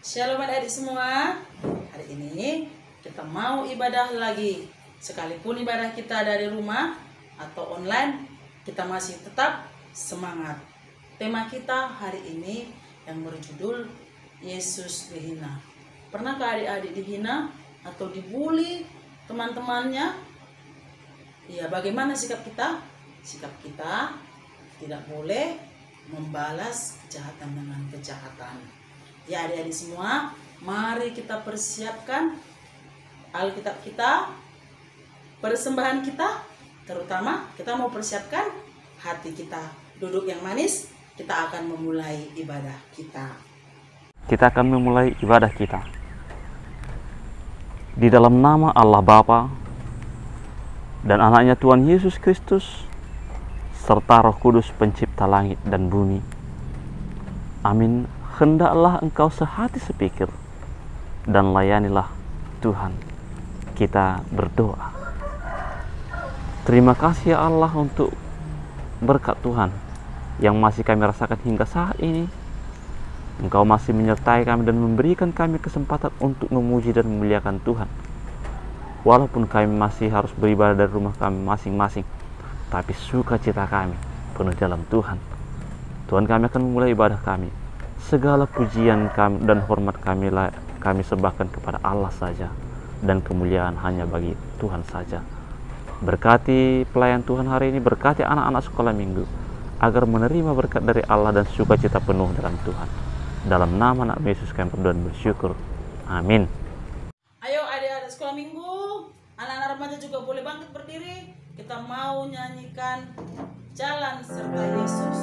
Shalom adik-adik semua. Hari ini kita mau ibadah lagi. Sekalipun ibadah kita dari rumah atau online, kita masih tetap semangat. Tema kita hari ini yang berjudul Yesus dihina. Pernahkah adik-adik dihina atau dibully teman-temannya? Ya, bagaimana sikap kita? Sikap kita tidak boleh membalas kejahatan dengan kejahatan. Ya adik-adik semua, mari kita persiapkan Alkitab kita, persembahan kita, terutama kita mau persiapkan hati kita. Duduk yang manis, kita akan memulai ibadah kita. Kita akan memulai ibadah kita di dalam nama Allah Bapa dan anaknya Tuhan Yesus Kristus serta Roh Kudus pencipta langit dan bumi. Amin. Hendaklah engkau sehati sepikir dan layanilah Tuhan. Kita berdoa. Terima kasih ya Allah untuk berkat Tuhan yang masih kami rasakan hingga saat ini. Engkau masih menyertai kami dan memberikan kami kesempatan untuk memuji dan memuliakan Tuhan. Walaupun kami masih harus beribadah dari rumah kami masing-masing, tapi sukacita kami penuh dalam Tuhan. Tuhan, kami akan memulai ibadah kami. Segala pujian kami dan hormat kami sebahkan kepada Allah saja, dan kemuliaan hanya bagi Tuhan saja. Berkati pelayan Tuhan hari ini, berkati anak-anak sekolah minggu, agar menerima berkat dari Allah dan sukacita penuh dalam Tuhan. Dalam nama anak Yesus kami berdoa dan bersyukur. Amin. Ayo adik-adik sekolah minggu, anak-anak remaja juga boleh bangkit berdiri. Kita mau nyanyikan Jalan Serta Yesus.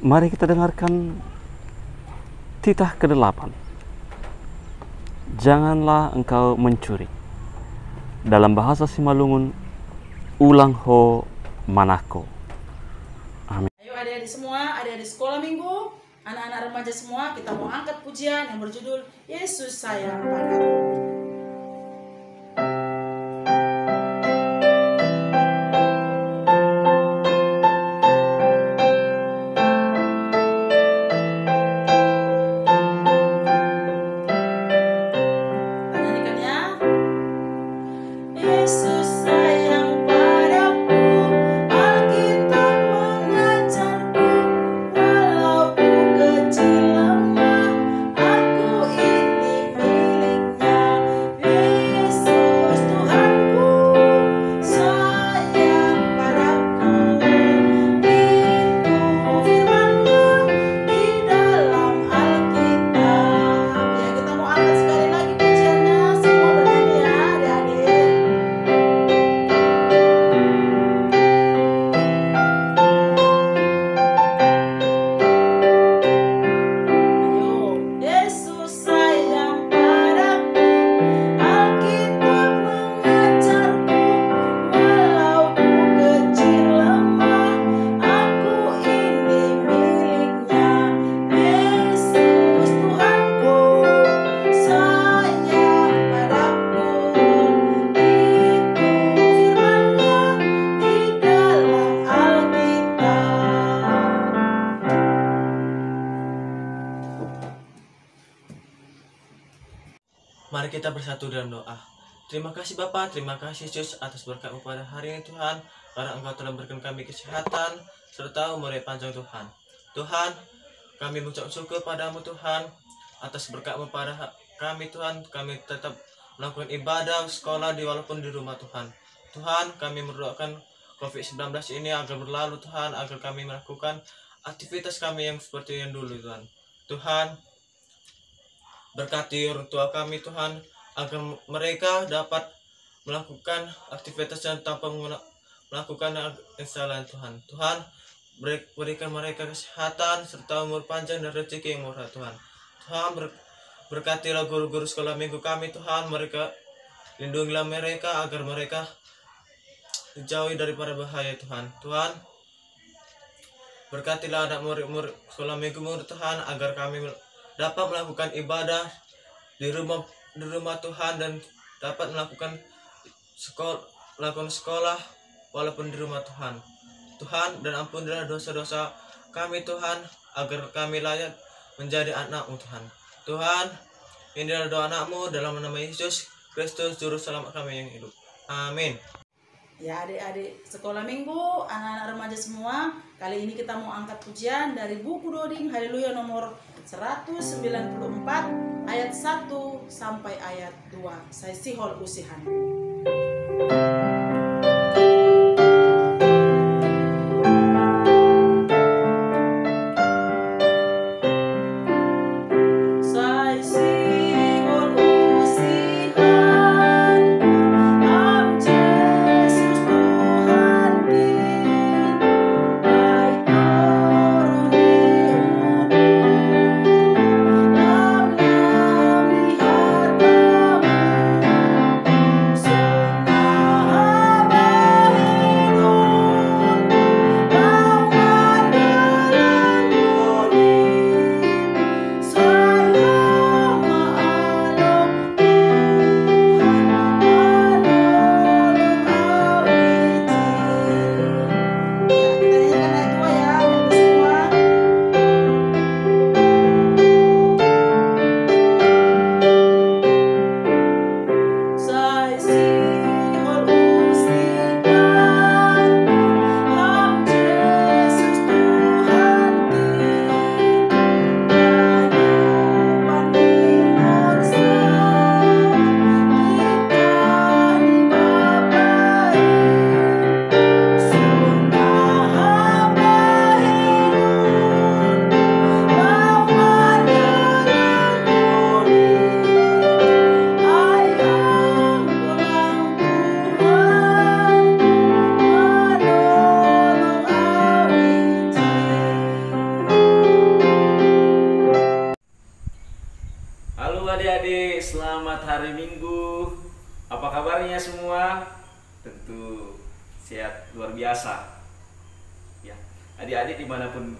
Mari kita dengarkan titah ke-8. Janganlah engkau mencuri. Dalam bahasa Simalungun, ulang ho manako. Amin. Ayo adik-adik semua, adik-adik sekolah minggu, anak-anak remaja semua, kita mau angkat pujian yang berjudul Yesus sayang padaku. Aku ini miliknya. Mari kita bersatu dalam doa. Terima kasih Bapa, terima kasih Yesus atas berkat-Mu pada hari ini Tuhan, karena Engkau telah berikan kami kesehatan serta umur yang panjang Tuhan. Tuhan, kami mengucap syukur padamu Tuhan atas berkat-Mu pada kami Tuhan. Kami tetap melakukan ibadah sekolah walaupun di rumah Tuhan. Tuhan, kami mendoakan COVID-19 ini agar berlalu Tuhan, agar kami melakukan aktivitas kami yang seperti yang dulu Tuhan. Tuhan, berkati orang tua kami Tuhan, agar mereka dapat melakukan aktivitas yang tanpa melakukan kesalahan Tuhan. Tuhan, berikan mereka kesehatan serta umur panjang dan rezeki yang murah Tuhan. Tuhan, berkatilah guru-guru sekolah minggu kami Tuhan, mereka lindungilah mereka agar mereka dijauhi daripada bahaya Tuhan. Tuhan, berkatilah anak murid-murid sekolah minggu Tuhan, agar kami dapat melakukan ibadah di rumah Tuhan dan dapat melakukan sekolah walaupun di rumah Tuhan. Tuhan, dan ampunilah dosa-dosa kami Tuhan, agar kami layak menjadi anak-Mu Tuhan. Tuhan, inilah doa anak-Mu dalam nama Yesus Kristus Juru Selamat kami yang hidup. Amin. Ya adik-adik sekolah minggu, anak-anak remaja semua, kali ini kita mau angkat pujian dari buku Doding Haleluya nomor 194 ayat 1 sampai ayat 2. Saya Sihol Usihan. Adik-adik, selamat hari Minggu. Apa kabarnya semua? Tentu sehat luar biasa. Ya, adik-adik dimanapun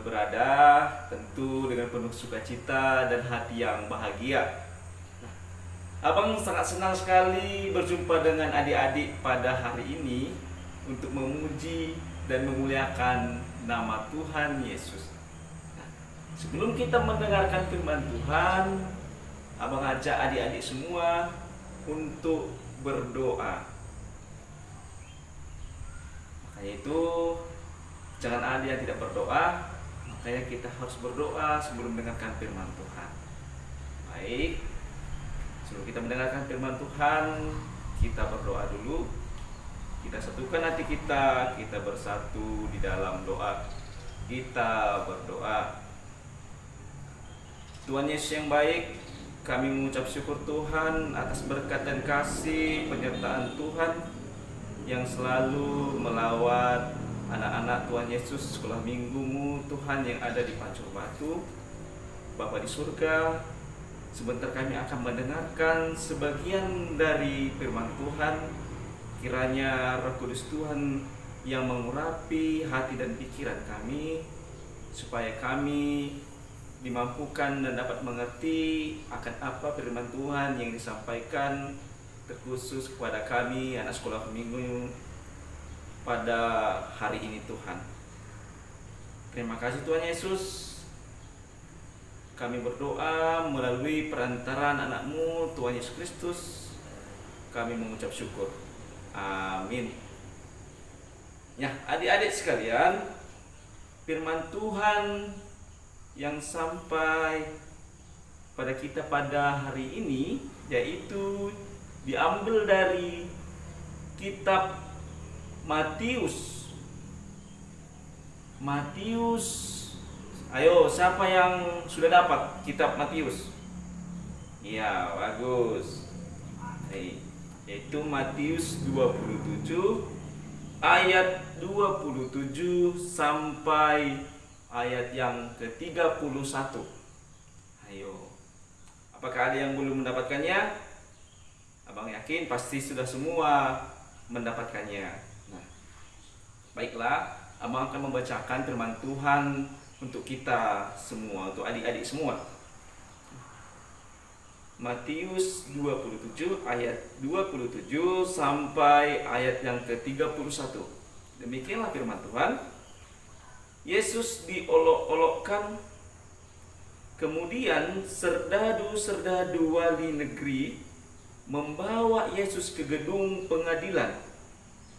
berada, tentu dengan penuh sukacita dan hati yang bahagia. Nah, Abang sangat senang sekali berjumpa dengan adik-adik pada hari ini untuk memuji dan memuliakan nama Tuhan Yesus. Nah, sebelum kita mendengarkan firman Tuhan, Abang ajak adik-adik semua untuk berdoa. Makanya itu jangan ada yang tidak berdoa. Makanya kita harus berdoa sebelum mendengarkan firman Tuhan. Baik, sebelum kita mendengarkan firman Tuhan, kita berdoa dulu. Kita satukan hati kita bersatu di dalam doa. Kita berdoa. Tuhan Yesus yang baik, kami mengucap syukur Tuhan atas berkat dan kasih penyertaan Tuhan yang selalu melawat anak-anak Tuhan Yesus sekolah minggu-Mu Tuhan yang ada di Pancur Batu. Bapa di surga, sebentar kami akan mendengarkan sebagian dari firman Tuhan. Kiranya Roh Kudus Tuhan yang mengurapi hati dan pikiran kami, supaya kami dimampukan dan dapat mengerti akan apa firman Tuhan yang disampaikan terkhusus kepada kami anak sekolah minggu pada hari ini Tuhan. Terima kasih Tuhan Yesus. Kami berdoa melalui perantaraan anak-Mu Tuhan Yesus Kristus, kami mengucap syukur. Amin. Ya, adik-adik sekalian, firman Tuhan yang sampai pada kita pada hari ini yaitu diambil dari kitab Matius. Ayo, siapa yang sudah dapat kitab Matius? Iya, bagus. Yaitu Matius 27 ayat 27 sampai ayat yang ke-31. Ayo. Apakah ada yang belum mendapatkannya? Abang yakin pasti sudah semua mendapatkannya. Nah, baiklah, abang akan membacakan firman Tuhan untuk kita semua, untuk adik-adik semua. Matius 27 ayat 27 sampai ayat yang ke-31. Demikianlah firman Tuhan. Yesus diolok-olokkan, kemudian serdadu-serdadu wali negeri membawa Yesus ke gedung pengadilan,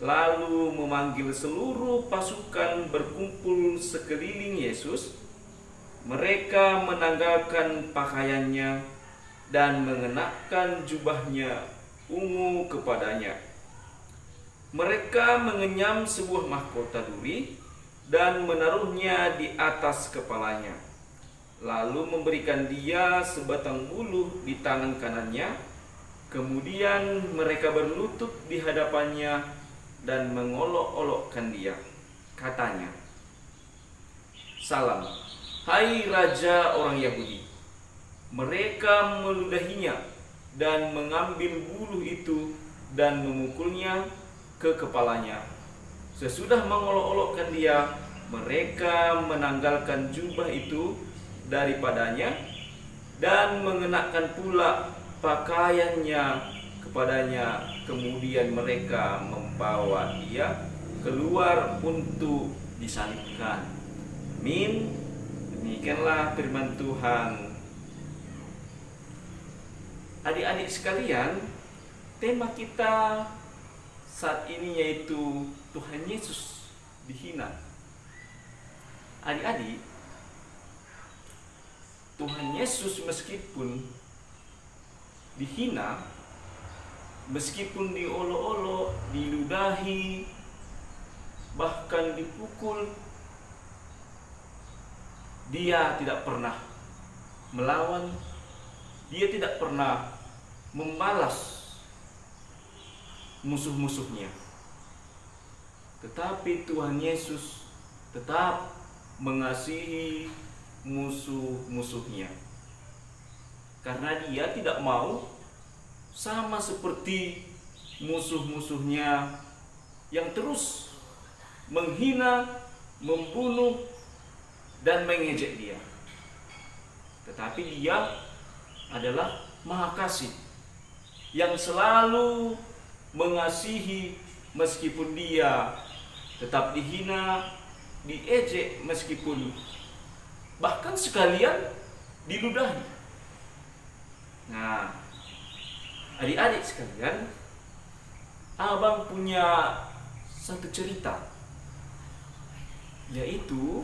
lalu memanggil seluruh pasukan berkumpul sekeliling Yesus. Mereka menanggalkan pakaiannya dan mengenakan jubahnya ungu kepadanya. Mereka mengenyam sebuah mahkota duri dan menaruhnya di atas kepalanya, lalu memberikan dia sebatang buluh di tangan kanannya. Kemudian mereka berlutut di hadapannya dan mengolok-olokkan dia. Katanya, "Salam, hai Raja orang Yahudi." Mereka meludahinya dan mengambil buluh itu dan memukulnya ke kepalanya. Sesudah mengolok-olokkan dia, mereka menanggalkan jubah itu daripadanya dan mengenakan pula pakaiannya kepadanya. Kemudian mereka membawa dia keluar untuk disalibkan. Amin. Demikianlah firman Tuhan. Adik-adik sekalian, tema kita saat ini yaitu Tuhan Yesus dihina. Adik-adik, Tuhan Yesus meskipun dihina, meskipun diolok-olok, diludahi, bahkan dipukul, dia tidak pernah melawan, dia tidak pernah membalas musuh-musuhnya. Tetapi Tuhan Yesus tetap mengasihi musuh-musuhnya, karena dia tidak mau sama seperti musuh-musuhnya yang terus menghina, membunuh, dan mengejek dia. Tetapi dia adalah Maha Kasih yang selalu mengasihi meskipun dia tetap dihina, diejek, meskipun bahkan sekalian diludahi. Nah, adik-adik sekalian, abang punya satu cerita, yaitu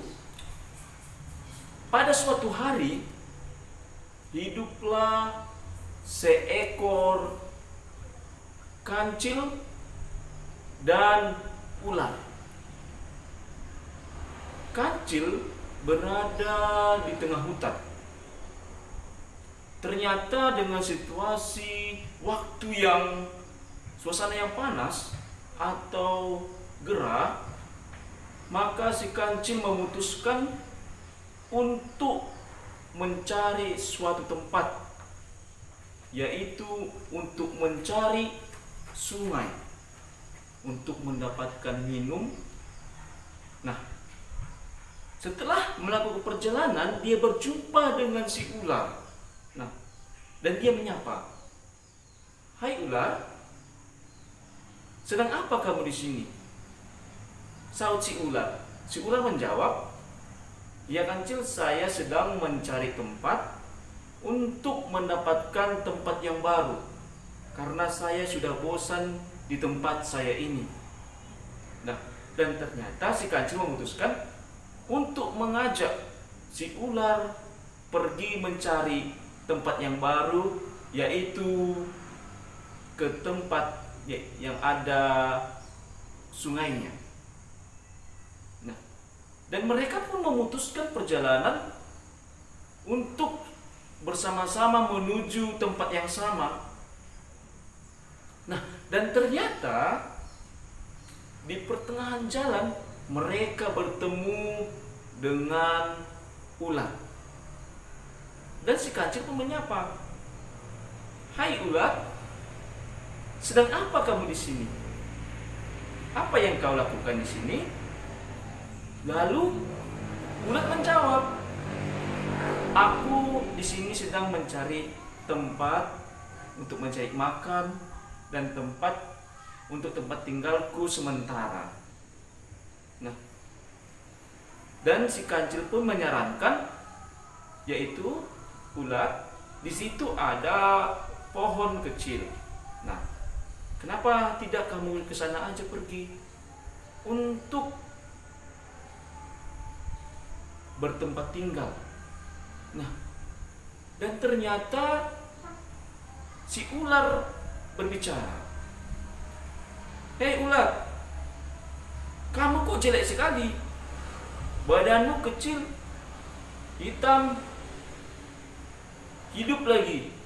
pada suatu hari hiduplah seekor kancil dan ular. Kancil berada di tengah hutan. Ternyata dengan situasi waktu yang suasana yang panas atau gerah, maka si kancil memutuskan untuk mencari suatu tempat, yaitu untuk mencari sungai untuk mendapatkan minum. Nah, setelah melakukan perjalanan, dia berjumpa dengan si ular. Nah, dan dia menyapa, "Hai ular, sedang apa kamu di sini?" Saut si ular. Si ular menjawab, Ya kancil, saya sedang mencari tempat untuk mendapatkan tempat yang baru, karena saya sudah bosan di tempat saya ini. Nah, dan ternyata si kancil memutuskan untuk mengajak si ular pergi mencari tempat yang baru, yaitu ke tempat yang ada sungainya. Nah, dan mereka pun memutuskan perjalanan untuk bersama-sama menuju tempat yang sama. Nah, dan ternyata di pertengahan jalan mereka bertemu dengan ular. Dan si kancil pun menyapa, "Hai ular, sedang apa kamu di sini? Apa yang kau lakukan di sini?" Lalu ular menjawab, "Aku di sini sedang mencari tempat untuk mencari makan dan tempat untuk tempat tinggalku sementara." Nah, dan si kancil pun menyarankan, yaitu ular, di situ ada pohon kecil. Nah, kenapa tidak kamu ke sana aja pergi untuk bertempat tinggal? Nah, dan ternyata si ular berbicara, "Hei ular, kamu kok jelek sekali? Badanmu kecil, hitam, hidup lagi."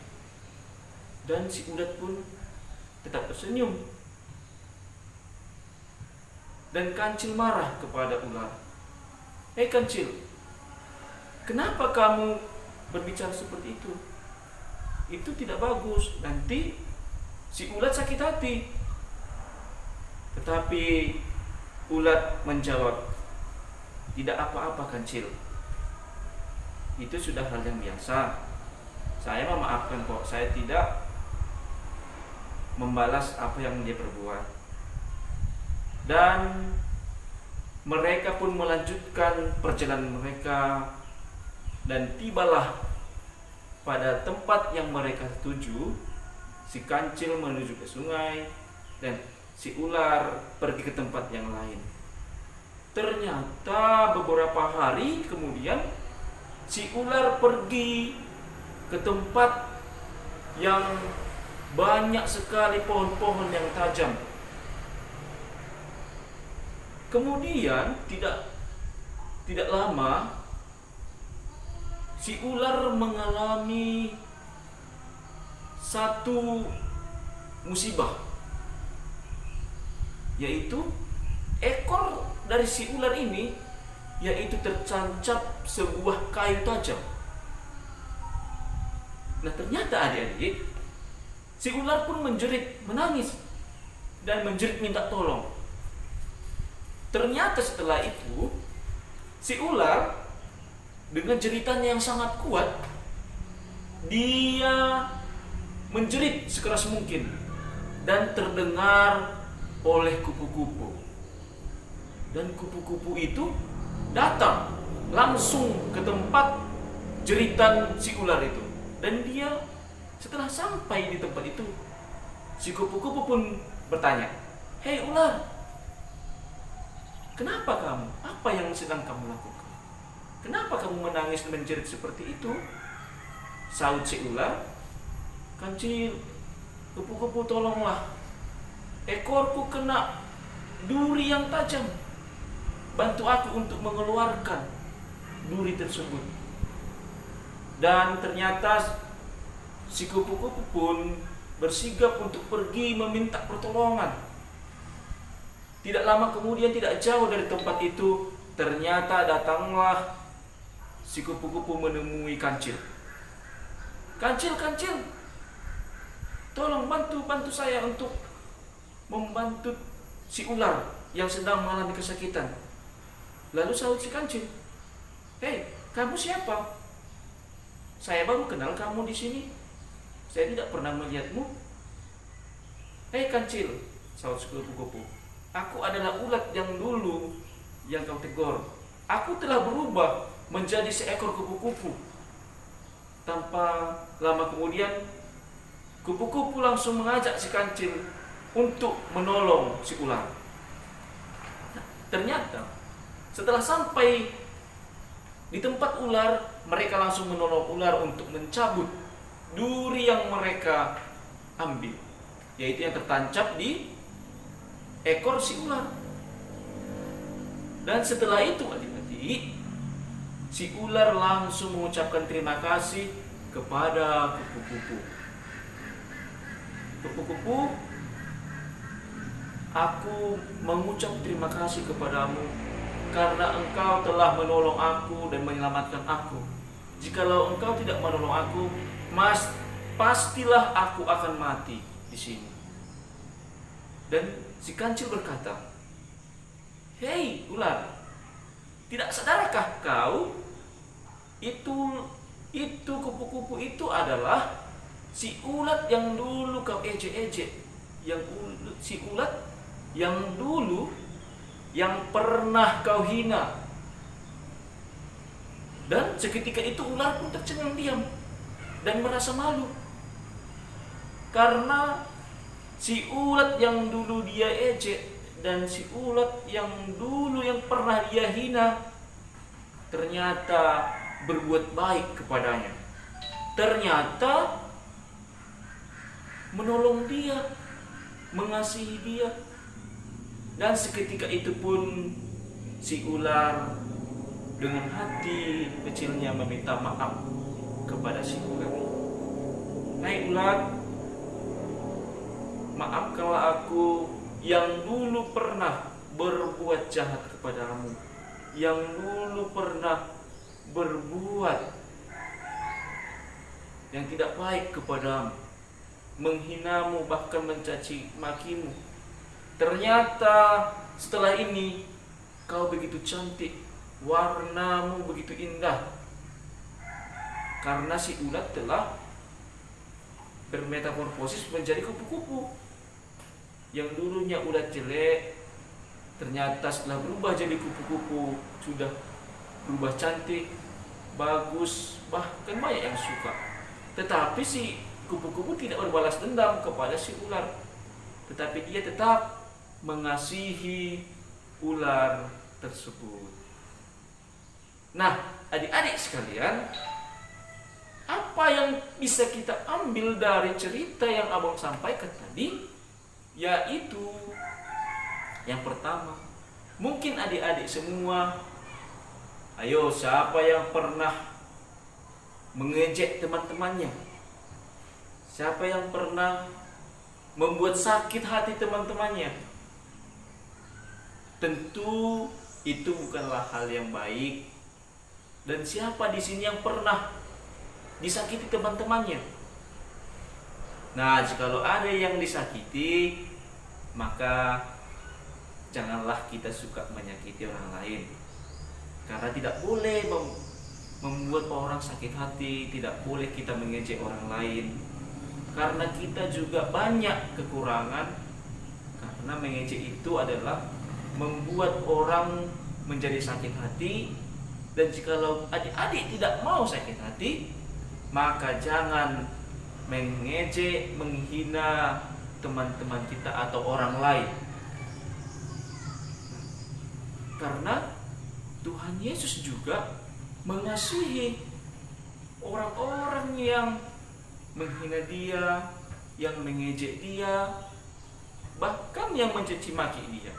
Dan si ular pun tetap tersenyum. Dan kancil marah kepada ular, "Hei kancil, kenapa kamu berbicara seperti itu? Itu tidak bagus, nanti si ulat sakit hati." Tetapi ulat menjawab, "Tidak apa-apa kancil, itu sudah hal yang biasa. Saya memaafkan kok, saya tidak membalas apa yang dia perbuat." Dan mereka pun melanjutkan perjalanan mereka, dan tibalah pada tempat yang mereka tuju. Si kancil menuju ke sungai dan si ular pergi ke tempat yang lain. Ternyata beberapa hari kemudian si ular pergi ke tempat yang banyak sekali pohon-pohon yang tajam. Kemudian tidak lama si ular mengalami satu musibah, yaitu ekor dari si ular ini yaitu tercancap sebuah kayu tajam. Nah, ternyata adik-adik, si ular pun menjerit, menangis, dan menjerit minta tolong. Ternyata setelah itu si ular dengan jeritannya yang sangat kuat, dia menjerit sekeras mungkin dan terdengar oleh kupu-kupu. Dan kupu-kupu itu datang langsung ke tempat jeritan si ular itu. Dan dia setelah sampai di tempat itu, si kupu-kupu pun bertanya, "Hei ular, kenapa kamu? Apa yang sedang kamu lakukan? Kenapa kamu menangis dan menjerit seperti itu?" Saut si ular, "Kancil, kupu-kupu tolonglah. Ekorku kena duri yang tajam. Bantu aku untuk mengeluarkan duri tersebut." Dan ternyata si kupu-kupu pun bersigap untuk pergi meminta pertolongan. Tidak lama kemudian, tidak jauh dari tempat itu, ternyata datanglah si kupu-kupu menemui kancil. "Kancil, kancil, tolong bantu saya untuk membantu si ular yang sedang mengalami kesakitan." Lalu saut si kancil, "Hei, kamu siapa? Saya baru kenal kamu di sini. Saya tidak pernah melihatmu." "Hei kancil," saut si kupu-kupu, "aku adalah ulat yang dulu yang kau tegur. Aku telah berubah menjadi seekor kupu-kupu. Tanpa lama kemudian, kupu-kupu langsung mengajak si kancil untuk menolong si ular. Nah, ternyata setelah sampai di tempat ular, mereka langsung menolong ular untuk mencabut duri yang mereka ambil, yaitu yang tertancap di ekor si ular. Dan setelah itu adik-adik, si ular langsung mengucapkan terima kasih kepada kupu-kupu. Kupu-kupu, aku mengucap terima kasih kepadamu karena engkau telah menolong aku dan menyelamatkan aku. Jikalau engkau tidak menolong aku, pastilah aku akan mati di sini. Dan si kancil berkata, "Hei ular, tidak sadarkah kau itu kupu-kupu itu adalah si ulat yang dulu kau ejek-ejek, si ulat yang dulu yang pernah kau hina." Dan seketika itu ular pun tercengang diam dan merasa malu, karena si ulat yang dulu dia ejek dan si ulat yang dulu yang pernah dia hina ternyata berbuat baik kepadanya. Ternyata menolong dia, mengasihi dia. Dan seketika itu pun si ular dengan hati kecilnya meminta maaf kepada si ular. "Hai ular, maafkanlah aku yang dulu pernah berbuat jahat kepadamu, yang dulu pernah berbuat yang tidak baik kepadamu, menghinamu bahkan mencaci makimu. Ternyata setelah ini kau begitu cantik, warnamu begitu indah, karena si ulat telah bermetamorfosis menjadi kupu-kupu. Yang dulunya ulat jelek, ternyata setelah berubah jadi kupu-kupu sudah berubah cantik, bagus, bahkan banyak yang suka. Tetapi si kupu-kupu tidak berbalas dendam kepada si ular, tetapi dia tetap mengasihi ular tersebut. Nah, adik-adik sekalian, apa yang bisa kita ambil dari cerita yang abang sampaikan tadi? Yaitu yang pertama, mungkin adik-adik semua, ayo siapa yang pernah mengejek teman-temannya? Siapa yang pernah membuat sakit hati teman-temannya? Tentu itu bukanlah hal yang baik. Dan siapa di sini yang pernah disakiti teman-temannya? Nah, jikalau ada yang disakiti, maka janganlah kita suka menyakiti orang lain. Karena tidak boleh membuat orang sakit hati, tidak boleh kita mengejek orang lain. Karena kita juga banyak kekurangan. Karena mengejek itu adalah membuat orang menjadi sakit hati. Dan jikalau adik-adik tidak mau sakit hati, maka jangan mengejek, menghina teman-teman kita atau orang lain. Karena Tuhan Yesus juga mengasihi orang-orang yang menghina dia, yang mengejek dia, bahkan yang mencaci maki dia.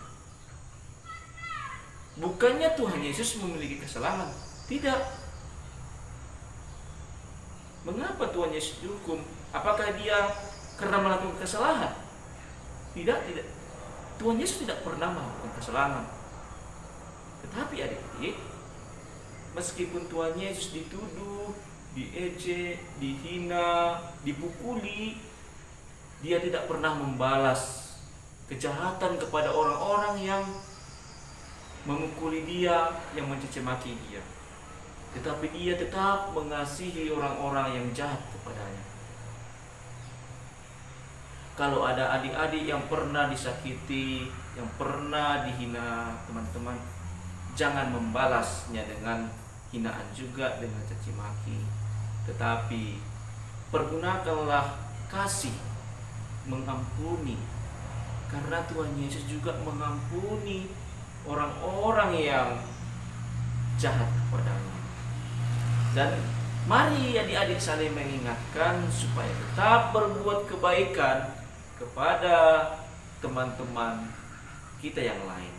Bukannya Tuhan Yesus memiliki kesalahan, tidak. Mengapa Tuhan Yesus dihukum? Apakah dia karena melakukan kesalahan? Tidak. Tuhan Yesus tidak pernah melakukan kesalahan. Tetapi adik-adik, meskipun Tuhan Yesus dituduh, diejek, dihina, dipukuli, dia tidak pernah membalas kejahatan kepada orang-orang yang memukuli dia, yang mencaci maki dia. Tetapi dia tetap mengasihi orang-orang yang jahat kepadanya. Kalau ada adik-adik yang pernah disakiti, yang pernah dihina teman-teman, jangan membalasnya dengan hinaan juga, dengan caci maki. Tetapi pergunakanlah kasih mengampuni, karena Tuhan Yesus juga mengampuni orang-orang yang jahat kepadanya. Dan mari adik-adik saling mengingatkan supaya tetap berbuat kebaikan kepada teman-teman kita yang lain.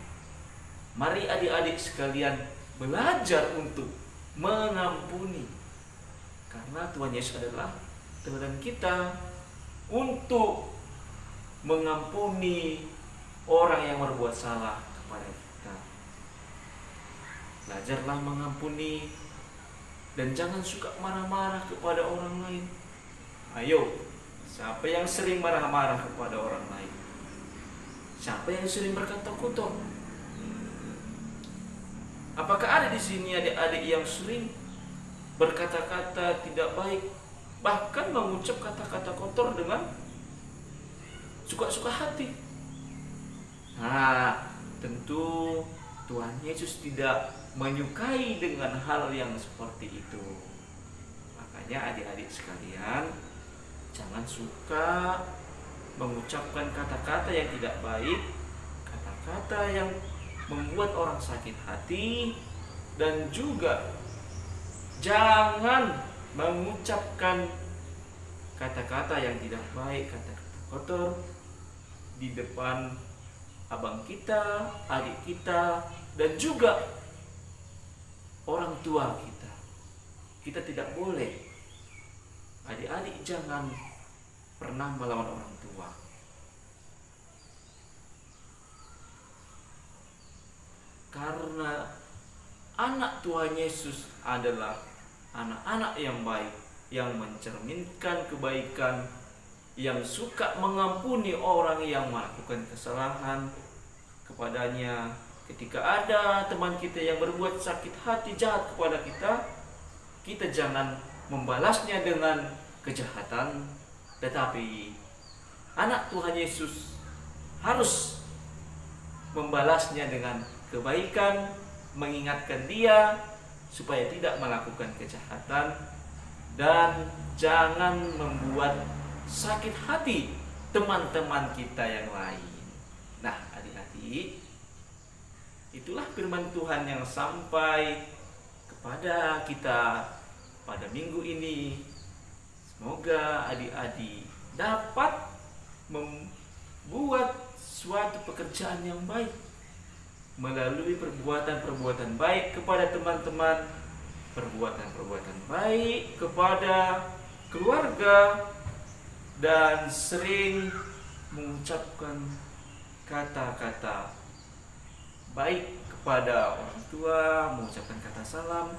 Mari adik-adik sekalian belajar untuk mengampuni, karena Tuhan Yesus adalah teladan kita untuk mengampuni orang yang berbuat salah kepada kita. Belajarlah mengampuni dan jangan suka marah-marah kepada orang lain. Ayo, siapa yang sering marah-marah kepada orang lain? Siapa yang sering berkata kotor? Apakah ada di sini adik-adik yang sering berkata-kata tidak baik, bahkan mengucap kata-kata kotor dengan suka-suka hati? Nah, tentu Tuhan Yesus tidak menyukai dengan hal yang seperti itu. Makanya adik-adik sekalian, jangan suka mengucapkan kata-kata yang tidak baik, kata-kata yang membuat orang sakit hati, dan juga jangan mengucapkan kata-kata yang tidak baik, kata-kata kotor di depan abang kita, adik kita, dan juga orang tua kita. Kita tidak boleh. Adik-adik jangan pernah melawan orang tua. Karena anak Tuhan Yesus adalah anak-anak yang baik, yang mencerminkan kebaikan, yang suka mengampuni orang yang melakukan kesalahan kepadanya. Ketika ada teman kita yang berbuat sakit hati, jahat kepada kita, kita jangan membalasnya dengan kejahatan, tetapi anak Tuhan Yesus harus membalasnya dengan kebaikan, mengingatkan dia supaya tidak melakukan kejahatan, dan jangan membuat sakit hati teman-teman kita yang lain. Nah, adik-adik, itulah firman Tuhan yang sampai kepada kita pada minggu ini. Semoga adik-adik dapat membuat suatu pekerjaan yang baik melalui perbuatan-perbuatan baik kepada teman-teman, perbuatan-perbuatan baik kepada keluarga, dan sering mengucapkan kata-kata baik kepada orang tua, mengucapkan kata salam,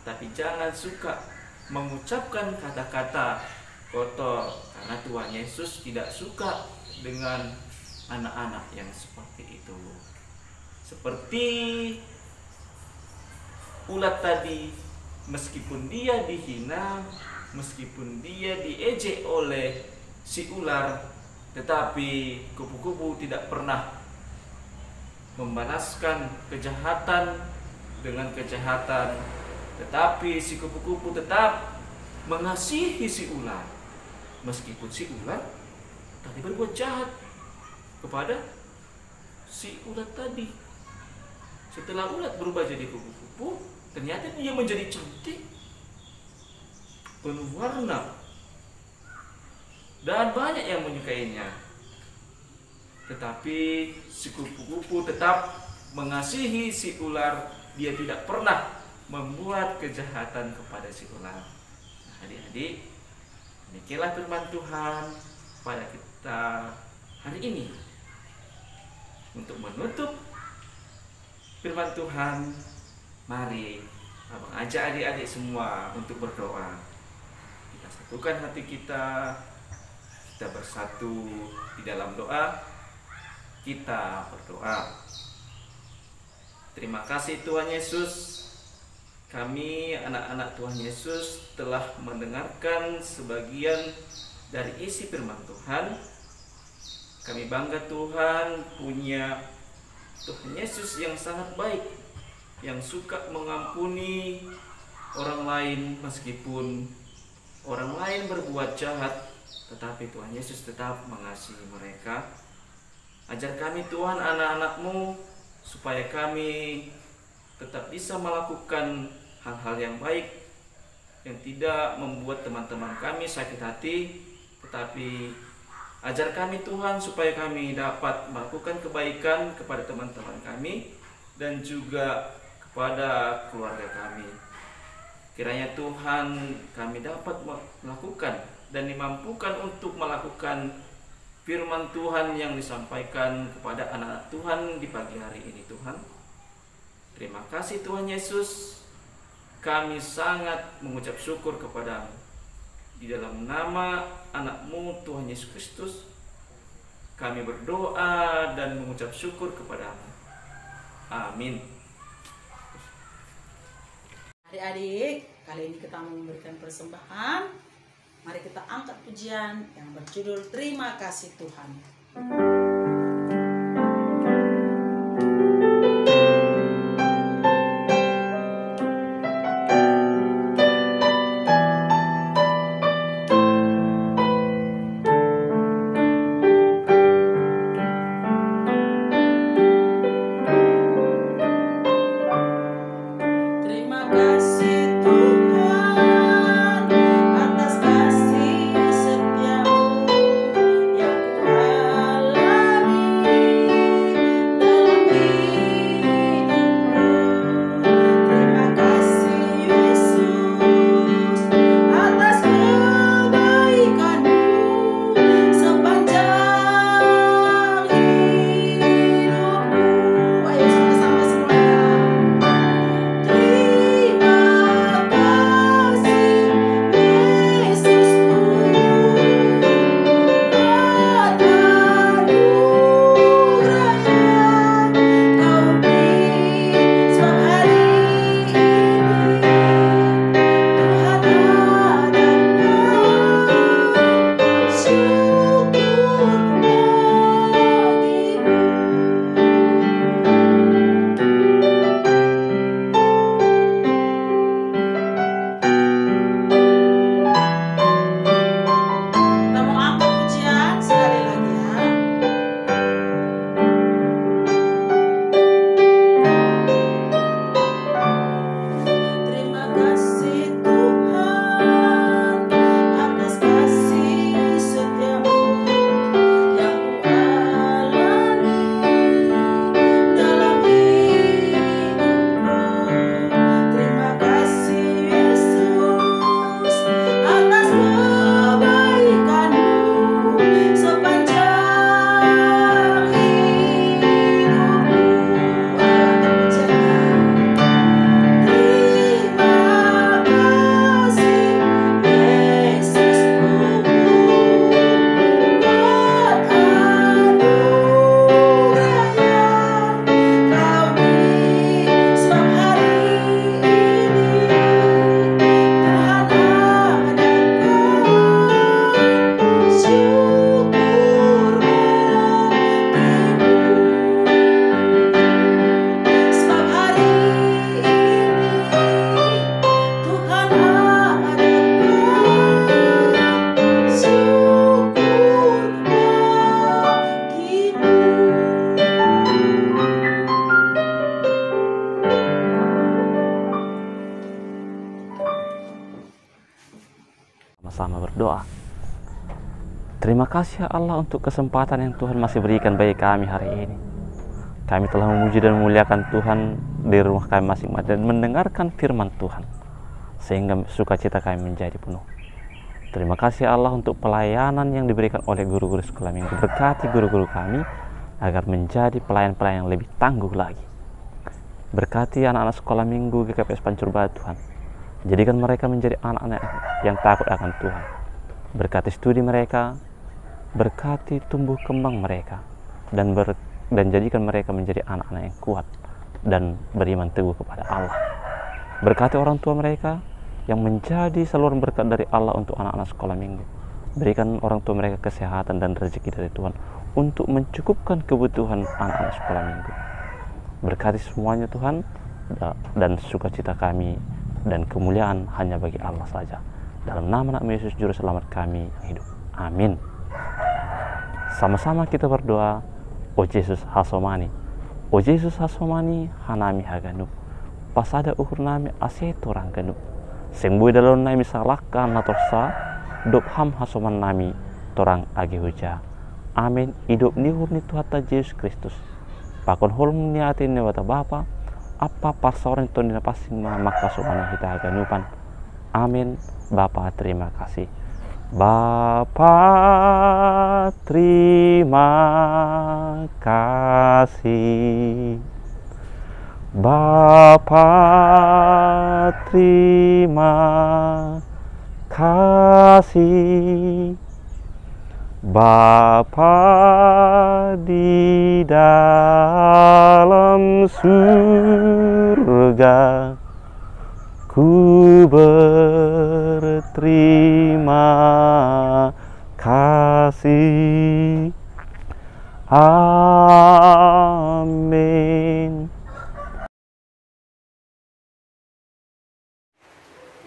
tapi jangan suka mengucapkan kata-kata kotor, karena Tuhan Yesus tidak suka dengan anak-anak yang seperti itu. Seperti ulat tadi, meskipun dia dihina, meskipun dia diejek oleh si ular, tetapi kupu-kupu tidak pernah membalaskan kejahatan dengan kejahatan, tetapi si kupu-kupu tetap mengasihi si ular, meskipun si ular tadi berbuat jahat kepada si ulat tadi. Setelah ulat berubah jadi kupu-kupu, ternyata dia menjadi cantik, penuh warna, dan banyak yang menyukainya. Tetapi si kupu-kupu tetap mengasihi si ular. Dia tidak pernah membuat kejahatan kepada si ular. Nah, adik-adik, demikianlah firman Tuhan pada kita hari ini. Untuk menutup firman Tuhan, mari abang ajak adik-adik semua untuk berdoa. Kita satukan hati kita, kita bersatu di dalam doa. Kita berdoa. Terima kasih Tuhan Yesus, kami anak-anak Tuhan Yesus telah mendengarkan sebagian dari isi firman Tuhan. Kami bangga Tuhan punya Tuhan Yesus yang sangat baik, yang suka mengampuni, orang lain, meskipun orang lain berbuat jahat, tetapi Tuhan Yesus tetap mengasihi mereka. Ajar kami Tuhan, anak-anak-Mu, supaya kami tetap bisa melakukan hal-hal yang baik, yang tidak membuat teman-teman kami sakit hati, tetapi ajar kami Tuhan supaya kami dapat melakukan kebaikan kepada teman-teman kami dan juga kepada keluarga kami. Kiranya Tuhan, kami dapat melakukan dan dimampukan untuk melakukan firman Tuhan yang disampaikan kepada anak-anak Tuhan di pagi hari ini Tuhan. Terima kasih Tuhan Yesus, kami sangat mengucap syukur kepadamu. Di dalam nama anak-Mu Tuhan Yesus Kristus, kami berdoa dan mengucap syukur kepadamu. Amin. Adik-adik, kali ini kita mau memberikan persembahan. Mari kita angkat pujian yang berjudul Terima Kasih Tuhan. Terima kasih Tuhan atas kasih setiamu yang kualami dalam hidupku. Terima kasih Yesus atas kebaikanmu sepanjang hidupku. Ayo sama-sama semuanya. Kita mau angkat pujian sekali lagi ya. Terima kasih Tuhan atas kasih setiamu yang kualami dalam hidupku. Terima kasih Yesus atas kebaikanmu sepanjang hidupku. Ayo angkat pujiannya. Terima kasih Yesusku buat anugerah yang Kau beri, sebab hari ini Tuhan adakan syukur bagimu. Sebab hari ini Tuhan adakan syukur bagimu. Sama-sama berdoa. Terima kasih ya Allah untuk kesempatan yang Tuhan masih berikan bagi kami hari ini. Kami telah memuji dan memuliakan Tuhan di rumah kami masing-masing dan mendengarkan firman Tuhan, sehingga sukacita kami menjadi penuh. Terima kasih ya Allah untuk pelayanan yang diberikan oleh guru-guru sekolah minggu. Berkati guru-guru kami agar menjadi pelayan-pelayan yang lebih tangguh lagi. Berkati anak-anak sekolah minggu GKPS Pancur Batu Tuhan. Jadikan mereka menjadi anak-anak yang takut akan Tuhan. Berkati studi mereka, berkati tumbuh kembang mereka, dan jadikan mereka menjadi anak-anak yang kuat dan beriman teguh kepada Allah. Berkati orang tua mereka yang menjadi saluran berkat dari Allah untuk anak-anak sekolah minggu. Berikan orang tua mereka kesehatan dan rezeki dari Tuhan untuk mencukupkan kebutuhan anak-anak sekolah minggu. Berkati semuanya Tuhan, dan sukacita kami dan kemuliaan hanya bagi Allah saja. Dalam nama anak Yesus Juru Selamat kami yang hidup. Amin. Sama-sama kita berdoa. O Yesus hasomani, o Yesus hasomani hanami haganu, pasada uhur nami aseto rangganu, sembuh dalam nami salakkan natorsa, dok ham hasoman nami torang agi huja. Amin. Hidup ni hurni Tuhan Yesus Kristus. Pakon holm niatin ni wata Bapa, apa parsoren to ni napasin maka somani kita haganupan. Amin. Bapa terima kasih. Bapa terima kasih. Bapa terima kasih. Bapa di dalam surga, ku berterima kasih. Amin.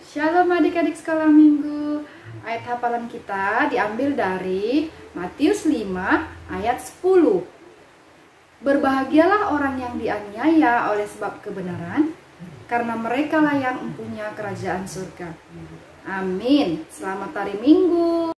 Shalom adik-adik sekolah minggu. Ayat hafalan kita diambil dari Matius 5 ayat 10. Berbahagialah orang yang dianiaya oleh sebab kebenaran, karena mereka lah yang mempunyai kerajaan surga. Amin. Selamat hari Minggu.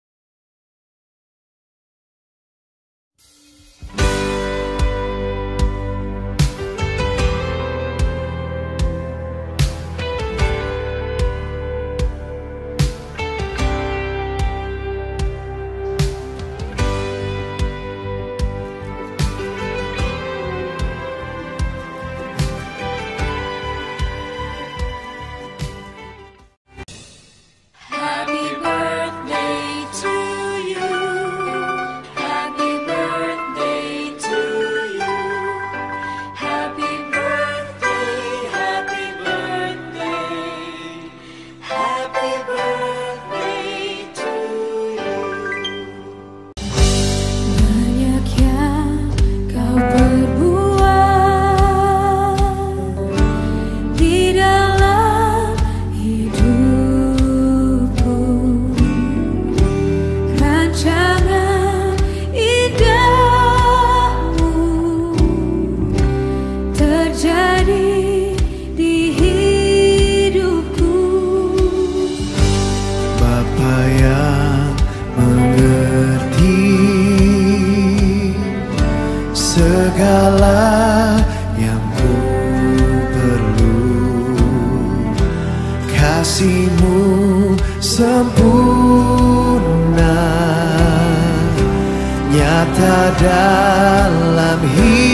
Segala yang ku perlu, kasih-Mu sempurna, nyata dalam hidup.